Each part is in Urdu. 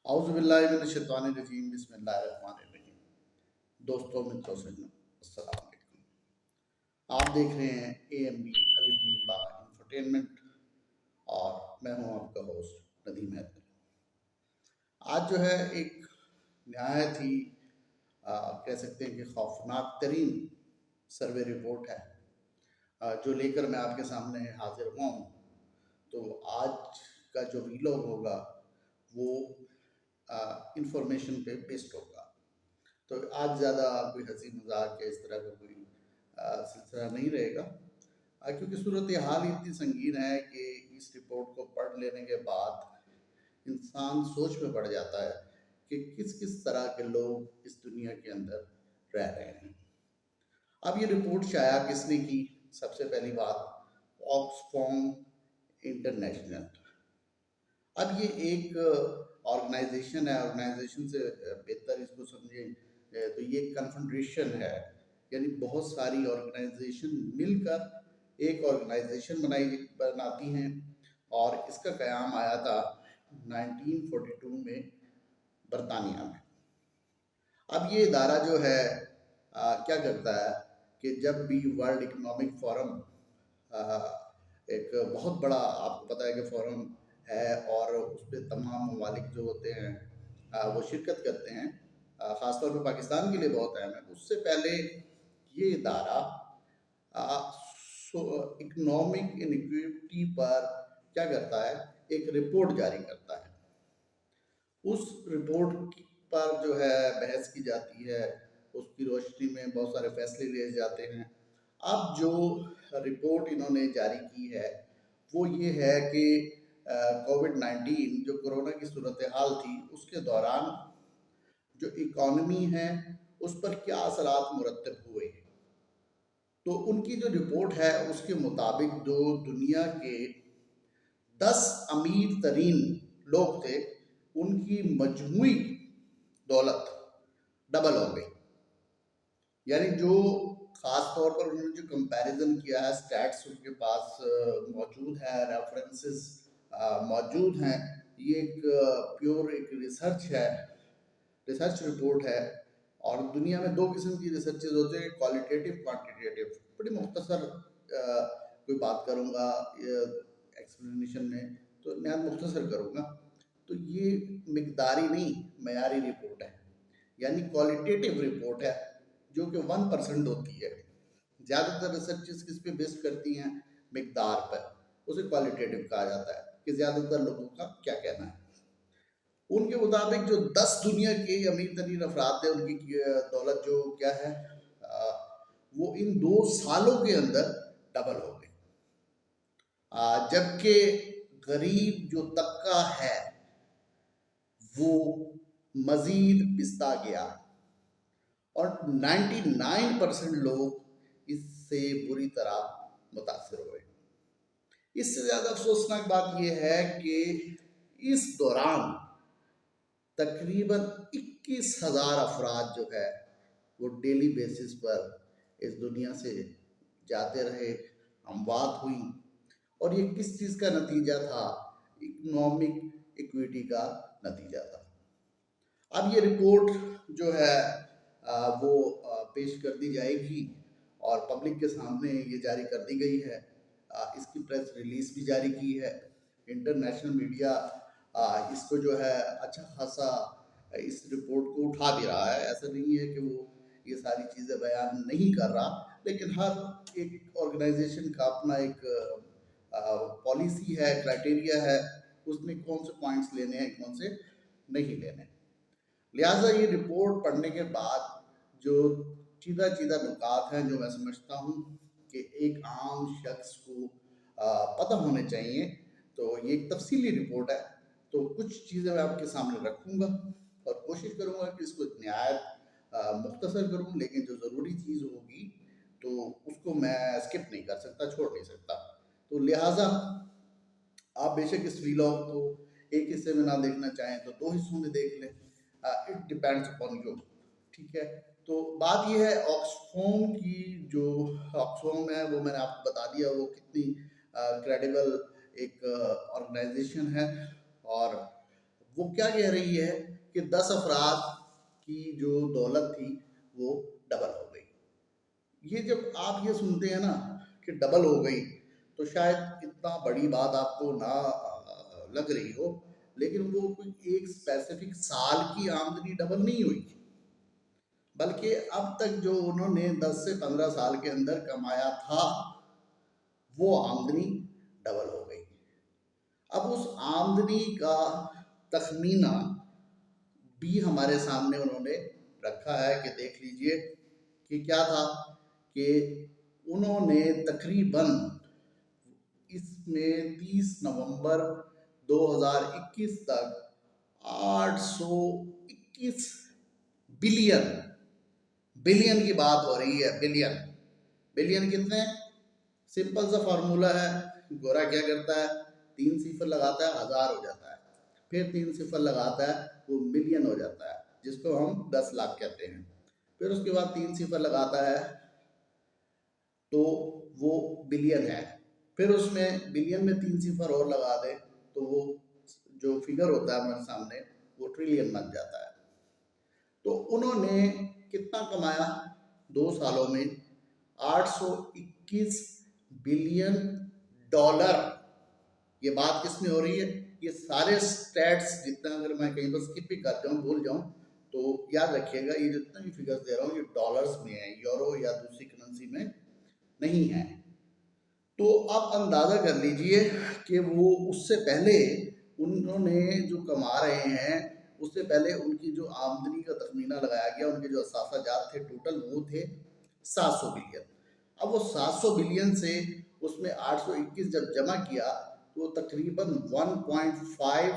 اعوذ باللہ من الشیطان الرجیم بسم اللہ الرحمن الرحیم۔ دوستوں متروں سے السلام علیکم۔ آپ دیکھ رہے ہیں اے ایم بی الف میم با انفرٹینمنٹ اور میں ہوں آپ کا ہوسٹ ندیم حیدر۔ آج جو ہے ایک نہایت ہی کہہ سکتے ہیں کہ خوفناک ترین سروے رپورٹ ہے جو لے کر میں آپ کے سامنے حاضر ہوا ہوں۔ تو آج کا جو ویلاگ ہوگا وہ انفارمیشن پہ بیسڈ ہوگا۔ تو آج زیادہ کوئی ہنسی مذاق یا اس طرح کا کوئی سلسلہ نہیں رہے گا، کیونکہ صورتحال اتنی سنگین ہے کہ اس رپورٹ کو پڑھ لینے کے بعد انسان سوچ میں پڑ جاتا ہے کہ کس کس طرح کے لوگ اس دنیا کے اندر رہ رہے ہیں۔ اب یہ رپورٹ شائع کس نے کی؟ سب سے پہلی بات آکسفام انٹرنیشنل۔ اب یہ ایک آرگنائزیشن ہے، آرگنائزیشن سے بہتر اس کو سمجھیں تو یہ کنفیڈریشن ہے، یعنی بہت ساری آرگنائزیشن مل کر ایک آرگنائزیشن بناتی ہیں، اور اس کا قیام آیا تھا 1942 میں برطانیہ میں۔ اب یہ ادارہ جو ہے کیا کرتا ہے کہ جب بھی ورلڈ اکنامک فورم، ایک بہت بڑا آپ کو پتہ ہے کہ فورم ہے اور اس پہ تمام ممالک جو ہوتے ہیں وہ شرکت کرتے ہیں، خاص طور پہ پاکستان کے لیے بہت اہم ہے۔ اس سے پہلے یہ ادارہ اکنامک انیکویٹی پر کیا کرتا ہے، ایک رپورٹ جاری کرتا ہے۔ اس رپورٹ پر جو ہے بحث کی جاتی ہے، اس کی روشنی میں بہت سارے فیصلے لیے جاتے ہیں۔ اب جو رپورٹ انہوں نے جاری کی ہے وہ یہ ہے کہ کووڈ-19 جو کرونا کی صورتحال تھی اس کے دوران جو اکانومی ہے اس پر کیا اثرات مرتب ہوئے۔ تو ان کی جو رپورٹ ہے اس کے مطابق جو دنیا کے 10 امیر ترین لوگ تھے ان کی مجموعی دولت ڈبل ہو گئی، یعنی جو خاص طور پر انہوں نے جو کمپیریزن کیا ہے، سٹیٹس ان کے پاس موجود ہے، ریفرنسز موجود ہیں، یہ ایک پیور ایک ریسرچ ہے، ریسرچ رپورٹ ہے۔ اور دنیا میں دو قسم کی ریسرچز ہوتے ہیں، کوالیٹیٹیو کوانٹیٹیو۔ بڑی مختصر کوئی بات کروں گا ایکسپلینیشن میں، تو نہایت مختصر کروں گا۔ تو یہ مقداری نہیں معیاری رپورٹ ہے، یعنی کوالیٹیٹیو رپورٹ ہے جو کہ 1% ہوتی ہے۔ زیادہ تر ریسرچز کس پہ بیس کرتی ہیں؟ مقدار پر، اسے کوالیٹیٹیو کہا جاتا ہے کہ زیادہ تر لوگوں کا کیا کہنا ہے۔ ان کے مطابق جو 10 دنیا کے امیر ترین افراد تھے ان کی دولت جو کیا ہے وہ ان 2 سالوں کے اندر ڈبل ہو گئی، جبکہ غریب جو طبقہ ہے وہ مزید پستا گیا، اور 99% لوگ اس سے بری طرح متاثر ہوئے۔ اس سے زیادہ افسوسناک بات یہ ہے کہ اس دوران تقریباً 21,000 افراد جو ہے وہ ڈیلی بیسس پر اس دنیا سے جاتے رہے، اموات ہوئیں، اور یہ کس چیز کا نتیجہ تھا؟ اکنامک ایکویٹی کا نتیجہ تھا۔ اب یہ رپورٹ جو ہے وہ پیش کر دی جائے گی اور پبلک کے سامنے یہ جاری کر دی گئی ہے۔ اس کی پریس ریلیز بھی جاری کی ہے۔ انٹرنیشنل میڈیا اس کو جو ہے اچھا خاصا اس رپورٹ کو اٹھا بھی رہا ہے، ایسا نہیں ہے کہ وہ یہ ساری چیزیں بیان نہیں کر رہا، لیکن ہر ایک آرگنائزیشن کا اپنا ایک پالیسی ہے، کرائٹیریا ہے، اس میں کون سے پوائنٹس لینے ہیں کون سے نہیں لینے۔ لہٰذا یہ رپورٹ پڑھنے کے بعد جو چیدہ نکات ہیں جو میں سمجھتا ہوں کہ ایک عام شخص کو پتہ ہونے چاہیے، تو یہ ایک تفصیلی رپورٹ ہے، تو کچھ چیزیں میں آپ کے سامنے رکھوں گا اور کوشش کروں گا کہ اس کو نہایت مختصر کروں، لیکن جو ضروری چیز ہوگی تو اس کو میں اسکپ نہیں کر سکتا، چھوڑ نہیں سکتا۔ تو لہٰذا آپ بے شک اس ویلاگ کو ایک حصے میں نہ دیکھنا چاہیں تو 2 حصوں میں دیکھ لیں، اٹ ڈیپینڈس اپون یو، ٹھیک ہے۔ تو بات یہ ہے آکسفام کی، جو آکسفام ہے وہ میں نے آپ کو بتا دیا وہ کتنی کریڈیبل ایک آرگنائزیشن ہے، اور وہ کیا کہہ رہی ہے کہ 10 افراد کی جو دولت تھی وہ ڈبل ہو گئی. یہ جب آپ یہ سنتے ہیں نا کہ ڈبل ہو گئی تو شاید اتنا بڑی بات آپ کو نہ لگ رہی ہو، لیکن وہ کوئی ایک اسپیسیفک سال کی آمدنی ڈبل نہیں ہوئی، بلکہ اب تک جو انہوں نے 10 سے 15 سال کے اندر کمایا تھا وہ آمدنی ڈبل ہو گئی. اب اس آمدنی کا تخمینہ بھی ہمارے سامنے انہوں نے رکھا ہے کہ دیکھ لیجئے کہ کیا تھا کہ انہوں نے تقریباً اس میں 30 نومبر 2021 تک 821 بلین کی بات ہو رہی ہے. بلین کتنے؟ سمپل سا فارمولا ہے، گورا کیا کرتا ہے 3 صفر لگاتا ہے 1000 ہو جاتا ہے، پھر 3 صفر لگاتا ہے وہ ملین ہو جاتا ہے جس کو ہم 10 لاکھ کہتے ہیں، پھر اس کے بعد 3 صفر لگاتا ہے تو وہ بلین ہے، پھر اس میں بلین میں 3 صفر اور لگا دے تو وہ جو فگر ہوتا ہے ہمارے سامنے وہ ٹریلین بن جاتا ہے. تو انہوں نے کتنا کمایا 2 سالوں میں؟ 821 بلین ڈالر. یہ بات کس میں ہو رہی ہے؟ یہ سارے سٹیٹس جتنا، اگر میں کہیں پر سکپ بھی کر جاؤں بھول جاؤں تو یاد رکھیے گا یہ جتنا بھی فگرز دے رہا ہوں یہ ڈالرز میں ہے، یورو یا دوسری کرنسی میں نہیں ہے. تو آپ اندازہ کر لیجئے کہ وہ اس سے پہلے انہوں نے جو کما رہے ہیں اس سے پہلے ان کی جو آمدنی کا تخمینہ لگایا گیا، ان کے جو اثاثہ جات تھے ٹوٹل وہ تھے 700 بلین. اب وہ 700 بلین سے اس میں 821 جب جمع کیا تو وہ تقریباً 1.5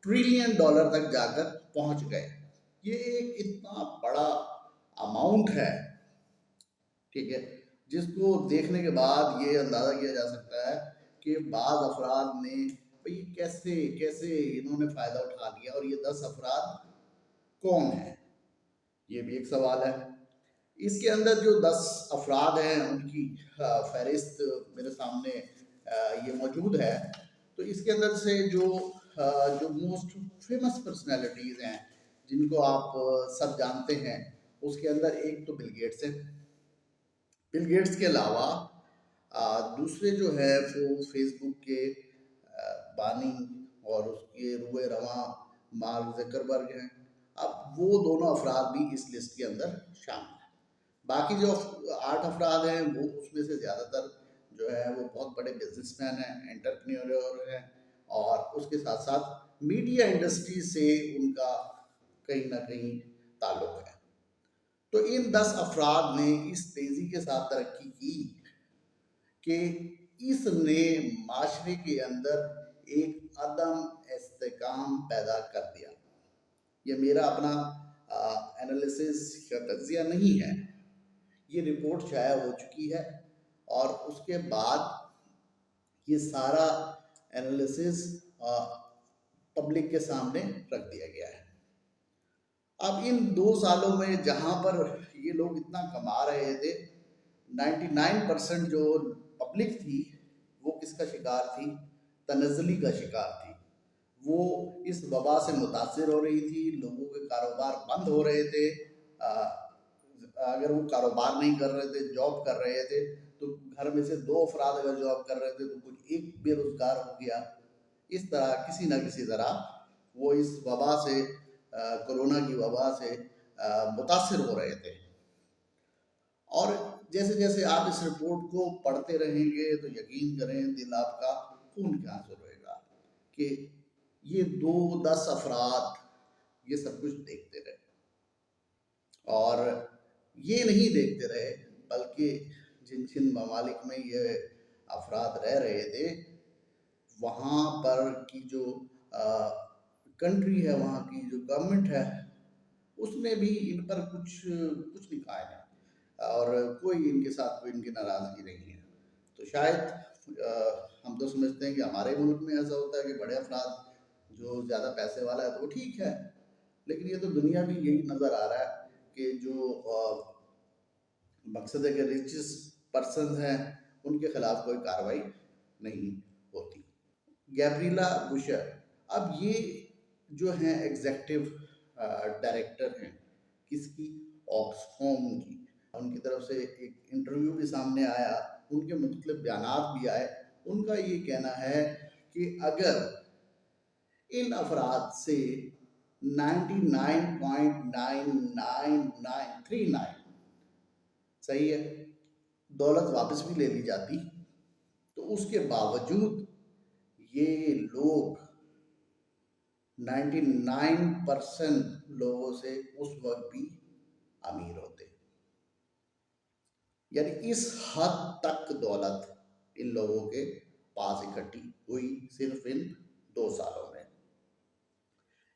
ٹریلین ڈالر تک جا کر پہنچ گئے. یہ ایک اتنا بڑا اماؤنٹ ہے، ٹھیک ہے، جس کو دیکھنے کے بعد یہ اندازہ کیا جا سکتا ہے کہ بعض افراد نے کیسے انہوں نے فائدہ اٹھا لیا، اور یہ 10 افراد کون ہیں یہ بھی ایک سوال ہے. اس کے اندر جو 10 افراد ہیں ان کی فہرست میرے سامنے یہ موجود ہے. تو اس کے اندر سے جو موسٹ فیمس پرسنالٹیز ہیں جن کو آپ سب جانتے ہیں، اس کے اندر ایک تو بل گیٹس ہے. بل گیٹس کے علاوہ دوسرے جو ہے وہ فیس بک کے بانی اور اس کے روئے رواں مارک زکربرگ ہیں. اب وہ دونوں افراد بھی اس لسٹ کے اندر شامل ہیں. باقی جو 8 افراد ہیں وہ اس میں سے زیادہ تر جو ہے وہ بہت بڑے بزنس مین ہیں، انٹرپرینور ہیں، اور اس کے ساتھ ساتھ میڈیا انڈسٹری سے ان کا کہیں نہ کہیں تعلق ہے. تو ان 10 افراد نے اس تیزی کے ساتھ ترقی کی کہ اس نے معاشرے کے اندر ایک عدم استحکام پیدا کر دیا. یہ میرا اپنا انالیسس یا تجزیہ نہیں ہے، یہ رپورٹ شائع ہو چکی ہے اور اس کے بعد یہ سارا انالیسس پبلک کے سامنے رکھ دیا گیا ہے. اب ان 2 سالوں میں جہاں پر یہ لوگ اتنا کما رہے تھے، 99% جو پبلک تھی وہ کس کا شکار تھی؟ تنزلی کا شکار تھی. وہ اس وبا سے متاثر ہو رہی تھی، لوگوں کے کاروبار بند ہو رہے تھے، اگر وہ کاروبار نہیں کر رہے تھے، جاب کر رہے تھے تو گھر میں سے 2 افراد اگر جاب کر رہے تھے تو کوئی ایک بے روزگار ہو گیا. اس طرح کسی نہ کسی طرح وہ اس وبا سے، کورونا کی وبا سے متاثر ہو رہے تھے. اور جیسے جیسے آپ اس رپورٹ کو پڑھتے رہیں گے تو یقین کریں دل آپ کا خون کے آنسو رہے گا کہ یہ 10 افراد یہ سب کچھ دیکھتے رہے، اور یہ نہیں دیکھتے رہے بلکہ جن ممالک میں یہ افراد رہ رہے تھے وہاں پر کی جو کنٹری ہے، وہاں کی جو گورنمنٹ ہے، اس نے بھی ان پر کچھ نہیں کہا ہے اور کوئی ان کے ساتھ کوئی ان کی ناراضگی نہیں ہے. تو شاید ہم تو سمجھتے ہیں کہ ہمارے ملک میں ایسا ہوتا ہے کہ بڑے افراد جو زیادہ پیسے والا ہے تو وہ ٹھیک ہے، لیکن یہ تو دنیا بھی یہی نظر آ رہا ہے کہ جو مقصد ہے کہ ریچس پرسنز ہیں ان کے خلاف کوئی کارروائی نہیں ہوتی. گیبریلا بشر، اب یہ جو ہیں ایگزیکٹو ڈائریکٹر ہیں کس کی، آکسفام کی، ان کی طرف سے ایک انٹرویو بھی سامنے آیا، ان کے مختلف بیانات بھی آئے، ان کا یہ کہنا ہے کہ اگر ان افراد سے 99.99939 صحیح ہے دولت واپس بھی لے لی جاتی، تو اس کے باوجود یہ لوگ 99% لوگوں سے اس وقت بھی امیر ہوتے، یعنی اس حد تک دولت ان لوگوں کے پاس اکٹھی ہوئی صرف ان 2 سالوں میں۔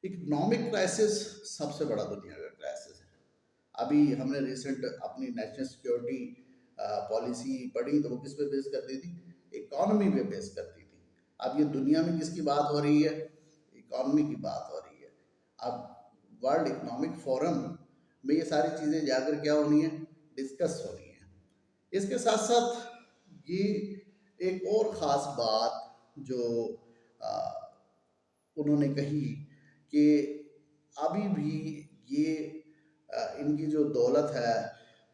اکنامک کرائسس سب سے بڑا دنیا کا کرائسس ہے۔ ابھی ہم نے ریسنٹ اپنی نیشنل سیکیورٹی پالیسی پڑھی تو وہ کس پہ بیس کرتی تھی؟ اکانومی پہ بیس کرتی تھی۔ اب یہ دنیا میں کس کی بات ہو رہی ہے؟ اکانومی کی بات ہو رہی ہے۔ اب ورلڈ اکنامک فورم میں یہ ساری چیزیں جا کر کیا ہونی ہیں؟ ڈسکس ہونی ہیں۔ اس کے ساتھ ساتھ یہ ایک اور خاص بات جو انہوں نے کہی کہ ابھی بھی یہ ان کی جو دولت ہے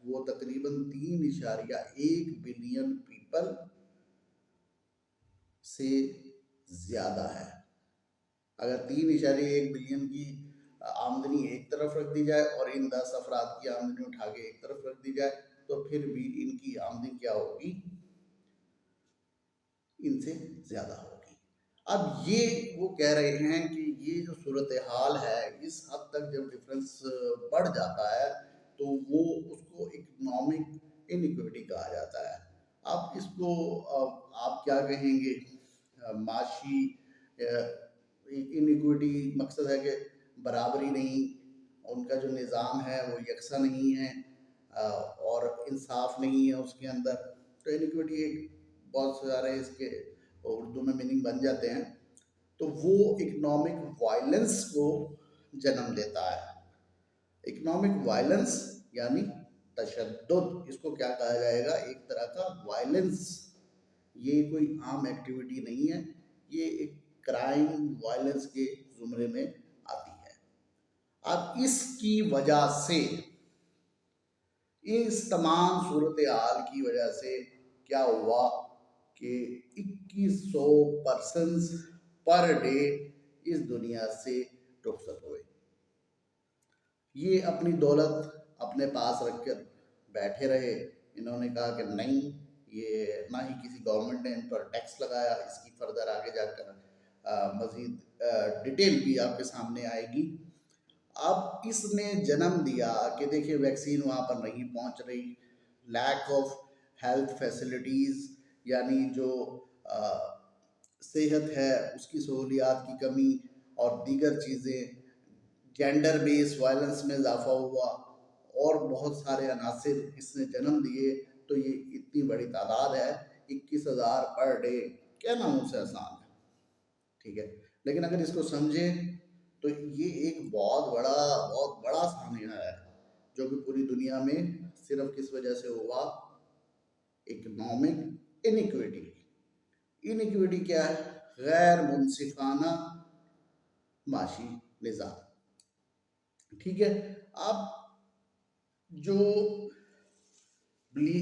وہ تقریباً 3.1 بلین پیپل سے زیادہ ہے۔ اگر 3.1 بلین کی آمدنی ایک طرف رکھ دی جائے اور ان 10 افراد کی آمدنی اٹھا کے ایک طرف رکھ دی جائے تو پھر بھی ان کی آمدنی کیا ہوگی؟ ان سے زیادہ ہوگی۔ اب یہ وہ کہہ رہے ہیں کہ یہ جو صورتحال ہے اس حد تک جب ڈفرینس بڑھ جاتا ہے تو وہ اس کو اکنامک انیکویٹی کہا جاتا ہے۔ اب اس کو آپ کیا کہیں گے؟ معاشی انیکویٹی مقصد ہے کہ برابری نہیں، ان کا جو نظام ہے وہ یکساں نہیں ہے اور انصاف نہیں ہے اس کے اندر، تو انیکویٹی ایک بہت سارے اس کے اردو میں میننگ بن جاتے ہیں، تو وہ اکنامک وائلنس کو جنم دیتا ہے۔ اکنامک وائلنس یعنی تشدد، اس کو کیا کہا جائے گا؟ ایک طرح کا وائلنس۔ یہ کوئی عام ایکٹیویٹی نہیں ہے، یہ ایک کرائم وائلنس کے زمرے میں آتی ہے۔ اب اس کی وجہ سے، اس تمام صورتحال کی وجہ سے کیا ہوا کہ 2100 پرسنز پر ڈے اس دنیا سے رخصت ہوئے۔ یہ اپنی دولت اپنے پاس رکھ کر بیٹھے رہے، انہوں نے کہا کہ نہیں، یہ نہ ہی کسی گورنمنٹ نے ان پر ٹیکس لگایا۔ اس کی فردر آگے جا کر مزید ڈیٹیل بھی آپ کے سامنے آئے گی۔ اب اس نے جنم دیا کہ دیکھیں ویکسین وہاں پر نہیں پہنچ رہی، لیک آف ہیلتھ فیسلٹیز یعنی جو صحت ہے اس کی سہولیات کی کمی اور دیگر چیزیں، جینڈر بیس وائلنس میں اضافہ ہوا اور بہت سارے عناصر اس نے جنم دیے، تو یہ اتنی بڑی تعداد ہے 21,000 پر ڈے، کہنا منہ سے آسان ہے، ٹھیک ہے، لیکن اگر اس کو سمجھیں تو یہ ایک بہت بڑا سانحہ ہے جو کہ پوری دنیا میں صرف کس وجہ سے ہوا؟ اکنامک انیکویٹی۔ انیکویٹی کیا ہے؟ غیر منصفانہ معاشی نظام، ٹھیک ہے۔ اب جو یہ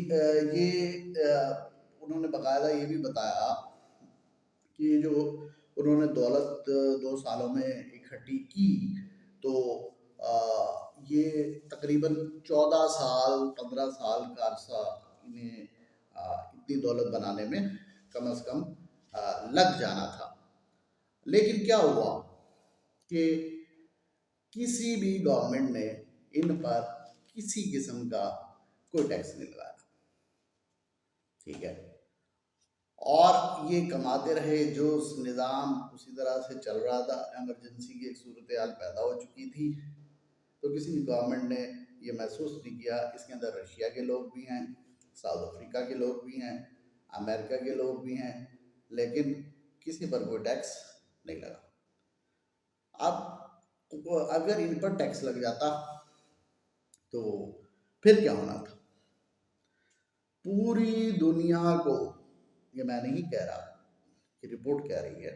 انہوں نے باقاعدہ یہ بھی بتایا کہ جو انہوں نے دولت 2 سالوں میں اکٹھی کی تو یہ تقریباً 14 سال 15 سال کا عرصہ انہیں اتنی دولت بنانے میں کم از کم لگ جانا تھا، لیکن کیا ہوا کہ کسی بھی گورنمنٹ نے ان پر کسی قسم کا کوئی ٹیکس نہیں لگایا، ٹھیک ہے، اور یہ کماتے رہے، جو نظام اسی طرح سے چل رہا تھا، ایمرجنسی کی ایک صورتحال پیدا ہو چکی تھی، تو کسی بھی گورنمنٹ نے یہ محسوس نہیں کیا۔ اس کے اندر رشیا کے لوگ بھی ہیں، ساؤتھ افریقہ کے لوگ بھی ہیں، امریکہ کے لوگ بھی ہیں، لیکن کسی پر کوئی ٹیکس نہیں لگا۔ اب اگر ان پر ٹیکس لگ جاتا تو پھر کیا ہونا تھا؟ پوری دنیا کو، یہ میں نہیں کہہ رہا، یہ رپورٹ کہہ رہی ہے،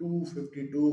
252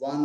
1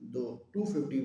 250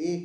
1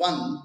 1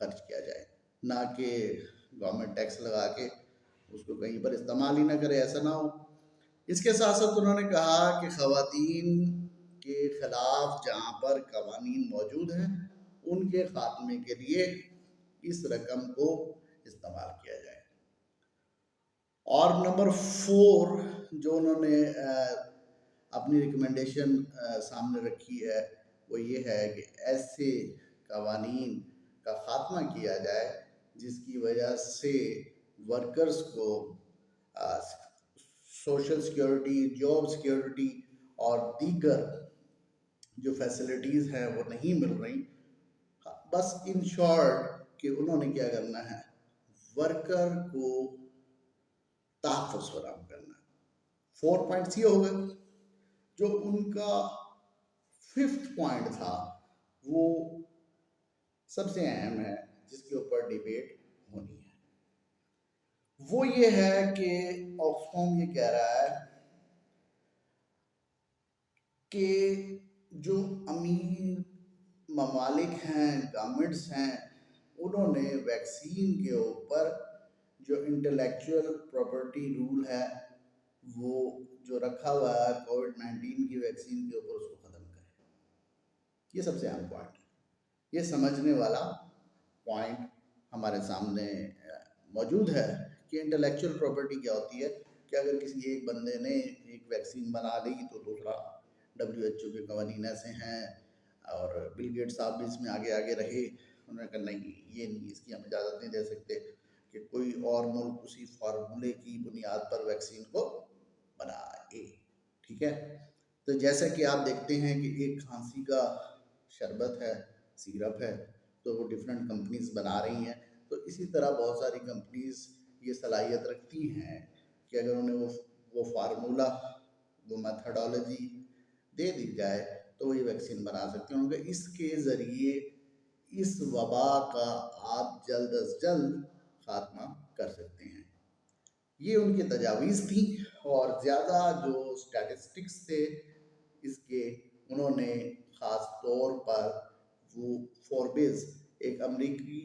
خرچ کیا جائے، نہ کہ گورنمنٹ ٹیکس لگا کے اس کو کہیں پر استعمال ہی نہ کرے، ایسا نہ ہو۔ اس کے ساتھ ساتھ انہوں نے کہا کہ خواتین کے خلاف جہاں پر قوانین موجود ہیں ان کے خاتمے کے لیے اس رقم کو استعمال کیا جائے۔ اور نمبر 4 جو انہوں نے اپنی ریکمنڈیشن سامنے رکھی ہے وہ یہ ہے کہ ایسے قوانین کا خاتمہ کیا جائے جس کی وجہ سے ورکرز کو سوشل سیکیورٹی، جاب سیکیورٹی اور دیگر جو فیسلٹیز ہیں وہ نہیں مل رہی۔ بس ان شارٹ کہ انہوں نے کیا کرنا ہے، ورکر کو تحفظ فراہم کرنا ہے۔ 4 پوائنٹس یہ ہو گئے۔ جو ان کا 5th پوائنٹ تھا وہ سب سے اہم ہے، جس کے اوپر ڈیبیٹ ہونی ہے، وہ یہ ہے کہ آکسفام یہ کہہ رہا ہے کہ جو امیر ممالک ہیں، گورنمنٹس ہیں، انہوں نے ویکسین کے اوپر جو انٹلیکچوئل پراپرٹی رول ہے وہ جو رکھا ہوا ہے کووڈ-19 کی ویکسین کے اوپر، اس کو ختم کرے۔ یہ سب سے اہم پوائنٹ ہے۔ یہ سمجھنے والا پوائنٹ ہمارے سامنے موجود ہے کہ انٹلیکچوئل پراپرٹی کیا ہوتی ہے، کہ اگر کسی ایک بندے نے ایک ویکسین بنا لی تو دوسرا WHO کے قوانین ایسے ہیں، اور بل گیٹ صاحب بھی اس میں آگے آگے رہے، انہوں نے کہا نہیں، یہ نہیں، اس کی ہم اجازت نہیں دے سکتے کہ کوئی اور ملک اسی فارمولے کی بنیاد پر ویکسین کو بنائے۔ ٹھیک ہے، تو جیسا کہ آپ دیکھتے ہیں کہ ایک کھانسی کا شربت ہے، سیرپ ہے، تو وہ ڈفرینٹ کمپنیز بنا رہی ہیں، تو اسی طرح بہت ساری کمپنیز یہ صلاحیت رکھتی ہیں کہ اگر انہیں وہ فارمولہ، وہ میتھڈالوجی دے دی جائے تو وہ یہ ویکسین بنا سکتے ہیں، کہ اس کے ذریعے اس وبا کا آپ جلد از جلد خاتمہ کر سکتے ہیں۔ یہ ان کی تجاویز تھیں، اور زیادہ جو سٹیٹسٹکس تھے اس کے، انہوں نے خاص طور پر وہ فوربیز ایک امریکی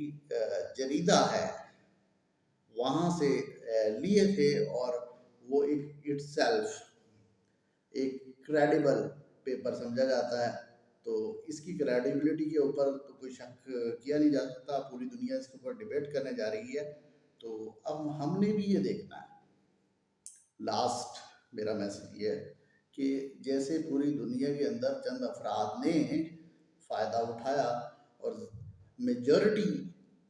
جریدہ ہے وہاں سے لیے تھے، اور وہ اٹ سیلف ایک کریڈیبل پیپر سمجھا جاتا ہے، تو اس کی کریڈیبلٹی کے اوپر تو کوئی شک کیا نہیں جا سکتا۔ پوری دنیا اس کے اوپر ڈیبیٹ کرنے جا رہی ہے، تو اب ہم نے بھی یہ دیکھنا ہے۔ لاسٹ میرا میسج یہ ہے کہ جیسے پوری دنیا کے اندر چند افراد نے فائدہ اٹھایا اور میجورٹی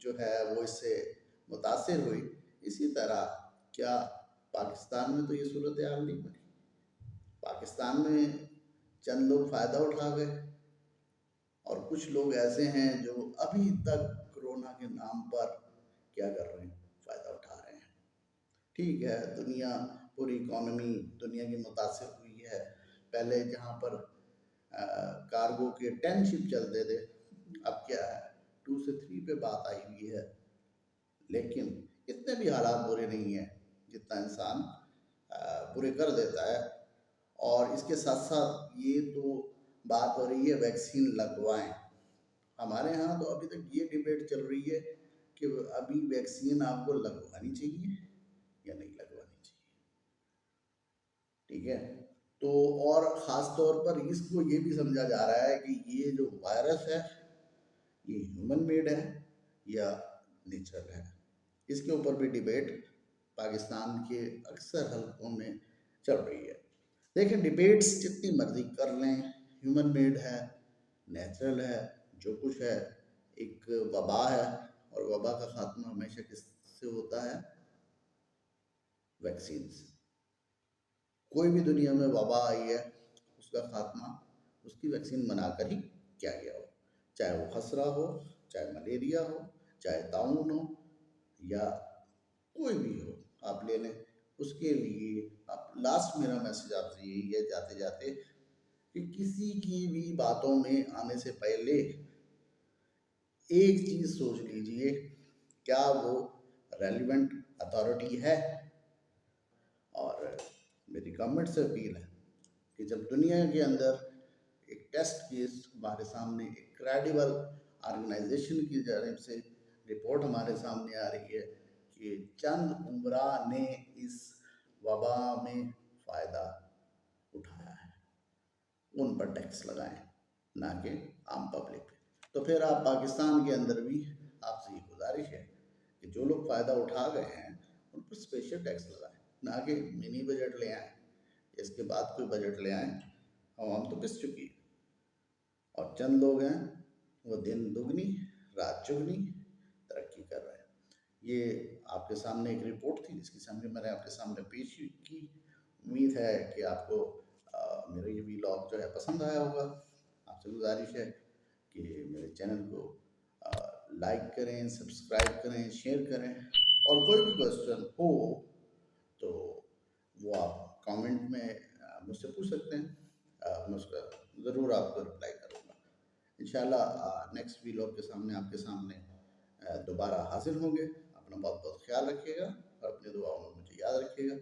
جو ہے وہ اس سے متاثر ہوئی، اسی طرح کیا پاکستان میں تو یہ صورتحال نہیں بنی؟ پاکستان میں چند لوگ فائدہ اٹھا گئے، اور کچھ لوگ ایسے ہیں جو ابھی تک کرونا کے نام پر کیا کر رہے ہیں، فائدہ اٹھا رہے ہیں۔ ٹھیک ہے، دنیا، پوری اکانومی دنیا کی متاثر ہوئی ہے۔ پہلے جہاں پر کارگو کے 10 شپ چلتے تھے، اب کیا ہے 2 سے 3 پہ بات آئی ہوئی ہے، لیکن اتنے بھی حالات برے نہیں ہیں جتنا انسان برے کر دیتا ہے۔ اور اس کے ساتھ ساتھ یہ تو بات ہو رہی ہے ویکسین لگوائیں۔ ہمارے ہاں تو ابھی تک یہ ڈیبیٹ چل رہی ہے کہ ابھی ویکسین آپ کو لگوانی چاہیے یا نہیں لگوانی چاہیے۔ ٹھیک ہے، تو اور خاص طور پر اس کو یہ بھی سمجھا جا رہا ہے کہ یہ جو وائرس ہے یہ ہیومن میڈ ہے یا نیچرل ہے۔ اس کے اوپر بھی ڈیبیٹ پاکستان کے اکثر حلقوں میں چل رہی ہے۔ لیکن ڈیبیٹس جتنی مرضی کر لیں، ہیومن میڈ ہے، نیچرل ہے، جو کچھ ہے، ایک وبا ہے، اور وبا کا خاتمہ ہمیشہ کس سے ہوتا ہے؟ ویکسین سے۔ کوئی بھی دنیا میں وبا آئی ہے، اس کا خاتمہ اس کی ویکسین بنا کر ہی کیا گیا ہو، چاہے وہ خسرہ ہو، چاہے ملیریا ہو، چاہے طاعون ہو، یا کوئی بھی ہو آپ لے لیں۔ اس کے لیے اب لاسٹ میرا میسج آپ سے یہی ہے جاتے جاتے کہ کسی کی بھی باتوں میں آنے سے پہلے ایک چیز سوچ لیجئے، کیا وہ ریلیونٹ اتھارٹی ہے؟ اور میری گورنمنٹ سے اپیل ہے کہ جب دنیا کے اندر ایک ٹیسٹ کیس ہمارے سامنے ایک کریڈیبل آرگنائزیشن کی جانب سے رپورٹ ہمارے سامنے آ رہی ہے کہ چند عمرا نے اس وبا میں فائدہ اٹھایا ہے، ان پر ٹیکس لگائیں نہ کہ عام پبلک پہ۔ تو پھر آپ پاکستان کے اندر بھی آپ سے یہ گزارش ہے کہ جو لوگ فائدہ اٹھا گئے ہیں ان پر اسپیشل ٹیکس لگائیں، نہ کہ منی بجٹ لے آئیں، اس کے بعد کوئی بجٹ لے آئیں۔ عوام تو پس چکی ہے، اور چند لوگ ہیں وہ دن دگنی رات چگنی ترقی کر رہے ہیں۔ یہ آپ کے سامنے ایک رپورٹ تھی جس کی سمری میں نے آپ کے سامنے پیش کی۔ امید ہے کہ آپ کو میرا یہ ویلاگ جو ہے پسند آیا ہوگا۔ آپ سے گزارش ہے کہ میرے چینل کو لائک کریں، سبسکرائب کریں، شیئر کریں، اور کوئی بھی کوسچن ہو تو وہ آپ کامنٹ میں مجھ سے پوچھ سکتے ہیں، میں اس کا ضرور آپ کو رپلائی کروں گا۔ انشاءاللہ نیکسٹ ویلاگ کے سامنے آپ کے سامنے دوبارہ حاضر ہوں گے۔ اپنا بہت بہت خیال رکھیے گا اور اپنی دعاؤں میں مجھے یاد رکھیے گا۔